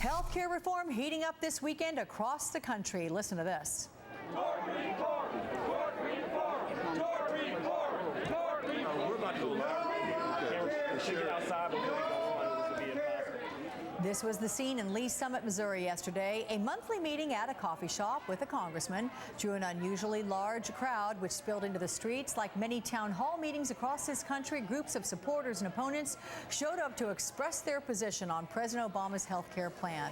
Healthcare reform heating up this weekend across the country. Listen to this. Tort reform! Tort reform! Tort reform! Tort reform! We're about to allow it outside, but really go on. This would be impossible. This was the scene in Lee Summit, Missouri yesterday. A monthly meeting at a coffee shop with a congressman drew an unusually large crowd, which spilled into the streets. Like many town hall meetings across this country, groups of supporters and opponents showed up to express their position on President Obama's health care plan.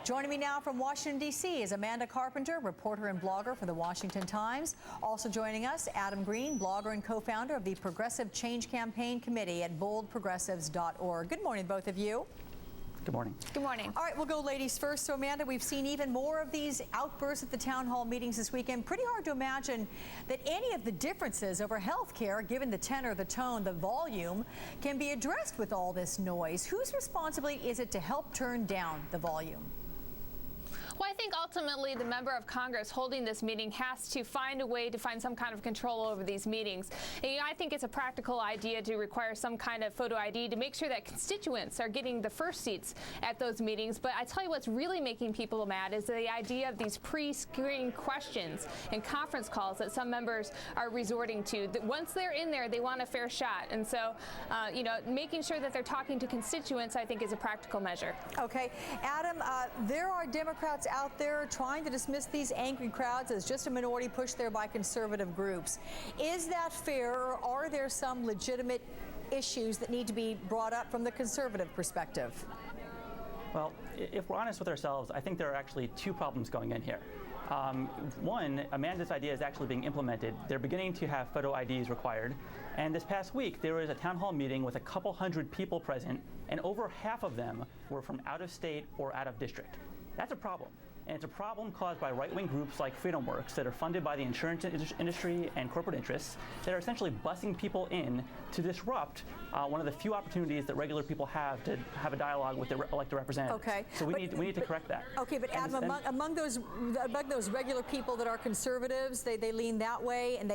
Joining me now from Washington, D.C. is Amanda Carpenter, reporter and blogger for the Washington Times. Also joining us, Adam Green, blogger and co-founder of the Progressive Change Campaign Committee at boldprogressives.org. Good morning, both of you. Good morning. Good morning. All right, we'll go ladies first. So, Amanda, we've seen even more of these outbursts at the town hall meetings this weekend. Pretty hard to imagine that any of the differences over health care, given the tenor, the tone, the volume, can be addressed with all this noise. Whose responsibility is it to help turn down the volume? Well, I think ultimately the member of Congress holding this meeting has to find a way to find some kind of control over these meetings. And, I think it's a practical idea to require some kind of photo ID to make sure that constituents are getting the first seats at those meetings. But I tell you what's really making people mad is the idea of these pre-screened questions and conference calls that some members are resorting to. That once they're in there, they want a fair shot. And so, making sure that they're talking to constituents, I think, is a practical measure. Okay. Adam, there are Democrats out there trying to dismiss these angry crowds as just a minority pushed there by conservative groups. Is that fair, or are there some legitimate issues that need to be brought up from the conservative perspective? Well, if we're honest with ourselves, I think there are actually two problems going in here. One, Amanda's idea is actually being implemented. They're beginning to have photo IDs required. And this past week, there was a town hall meeting with a couple hundred people present, and over half of them were from out of state or out of district. That's a problem. And it's a problem caused by right-wing groups like FreedomWorks that are funded by the insurance industry and corporate interests that are essentially busing people in to disrupt one of the few opportunities that regular people have to have a dialogue with their elected representatives. Okay. So we need to correct that. Okay, but Adam, among those regular people that are conservatives, they lean that way, and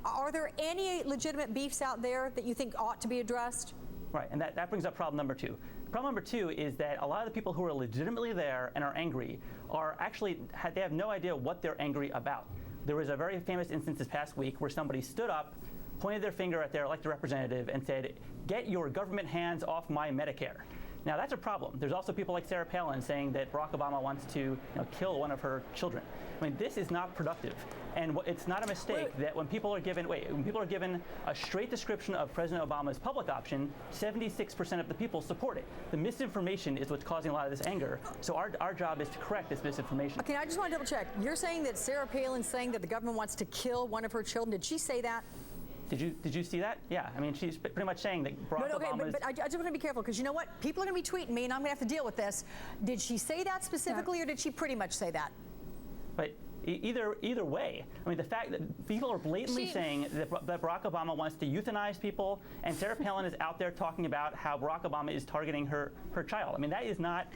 are there any legitimate beefs out there that you think ought to be addressed? Right, and that brings up problem number two. Problem number two is that a lot of the people who are legitimately there and are angry are actually, they have no idea what they're angry about. There was a very famous instance this past week where somebody stood up, pointed their finger at their elected representative and said, "Get your government hands off my Medicare." Now that's a problem. There's also people like Sarah Palin saying that Barack Obama wants to kill one of her children. I mean, this is not productive. And it's not a mistake that when people are given a straight description of President Obama's public option, 76% of the people support it. The misinformation is what's causing a lot of this anger. So our job is to correct this misinformation. Okay, I just want to double check. You're saying that Sarah Palin's saying that the government wants to kill one of her children. Did she say that? Did you see that? Yeah, I mean, she's pretty much saying that Barack Obama is... But I just want to be careful, because you know what? People are going to be tweeting me, and I'm going to have to deal with this. Did she say that specifically, or did she pretty much say that? But either way, I mean, the fact that people are blatantly saying that Barack Obama wants to euthanize people, and Sarah Palin is out there talking about how Barack Obama is targeting her child. I mean, that is not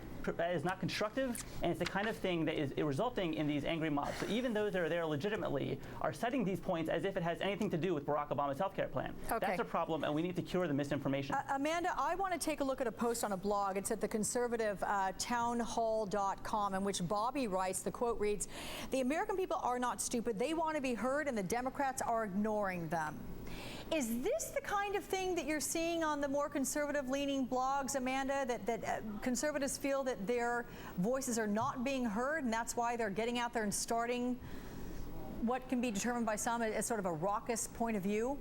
constructive, and it's the kind of thing that is resulting in these angry mobs. So even those that are there legitimately are citing these points as if it has anything to do with Barack Obama's health care plan. Okay. That's a problem, and we need to cure the misinformation. Amanda, I want to take a look at a post on a blog. It's at the conservative townhall.com, in which Bobby writes, the quote reads, "The American people are not stupid. They want to be heard, and the Democrats are ignoring them." Is this the kind of thing that you're seeing on the more conservative-leaning blogs, Amanda, that conservatives feel that their voices are not being heard, and that's why they're getting out there and starting what can be determined by some as sort of a raucous point of view?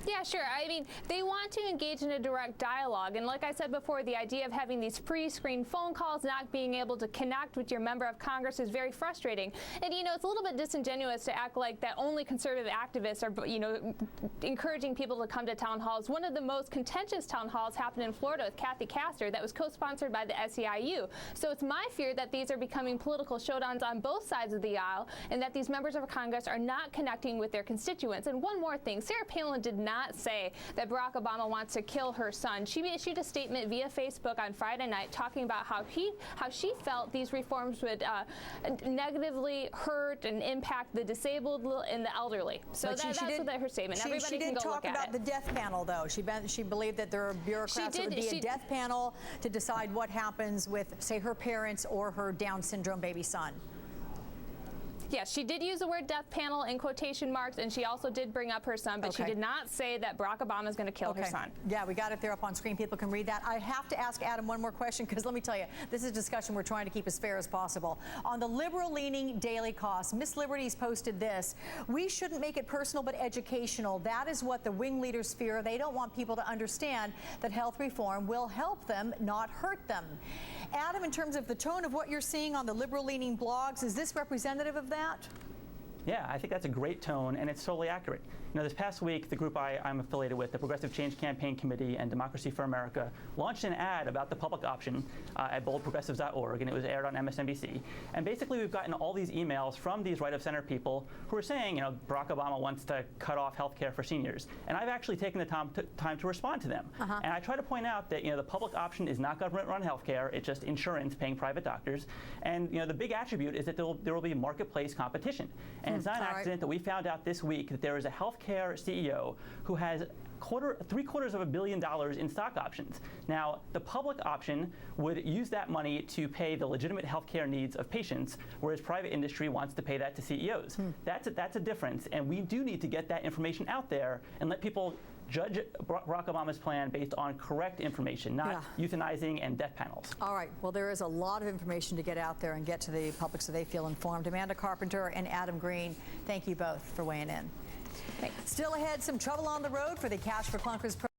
Yeah, sure. I mean, they want to engage in a direct dialogue. And like I said before, the idea of having these pre-screened phone calls, not being able to connect with your member of Congress is very frustrating. And, it's a little bit disingenuous to act like that only conservative activists are, encouraging people to come to town halls. One of the most contentious town halls happened in Florida with Kathy Castor that was co-sponsored by the SEIU. So it's my fear that these are becoming political showdowns on both sides of the aisle, and that these members of Congress are not connecting with their constituents. And one more thing, Sarah Palin did not not say that Barack Obama wants to kill her son. She issued a statement via Facebook on Friday night talking about how she felt these reforms would negatively hurt and impact the disabled and the elderly. So that's what her statement. Everybody can go look at it. She did talk about the death panel, though. She believed that there are bureaucrats that would be a death panel to decide what happens with, say, her parents or her Down syndrome baby son. Yes, she did use the word death panel in quotation marks, and she also did bring up her son, but she did not say that Barack Obama is going to kill her son. Yeah, we got it there up on screen. People can read that. I have to ask Adam one more question, because let me tell you, this is a discussion we're trying to keep as fair as possible. On the liberal-leaning daily costs, Miss Liberty's posted this: we shouldn't make it personal but educational. That is what the wing leaders fear. They don't want people to understand that health reform will help them, not hurt them. Adam, in terms of the tone of what you're seeing on the liberal-leaning blogs, is this representative of that? Yeah, I think that's a great tone, and it's totally accurate. You know, this past week, the group I'm affiliated with, the Progressive Change Campaign Committee and Democracy for America, launched an ad about the public option at boldprogressives.org, and it was aired on MSNBC. And basically, we've gotten all these emails from these right-of-center people who are saying, you know, Barack Obama wants to cut off health care for seniors. And I've actually taken the time to respond to them. And I try to point out that, you know, the public option is not government-run health care. It's just insurance paying private doctors. And, you know, the big attribute is that there will be marketplace competition. And it's not an accident that we found out this week that there is a healthcare CEO who has $750 million in stock options. Now, the public option would use that money to pay the legitimate healthcare needs of patients, whereas private industry wants to pay that to CEOs. That's a difference, and we do need to get that information out there and let people judge Barack Obama's plan based on correct information, not euthanizing and death panels. All right. Well, there is a lot of information to get out there and get to the public so they feel informed. Amanda Carpenter and Adam Green, thank you both for weighing in. Thanks. Still ahead, some trouble on the road for the Cash for Clunkers program.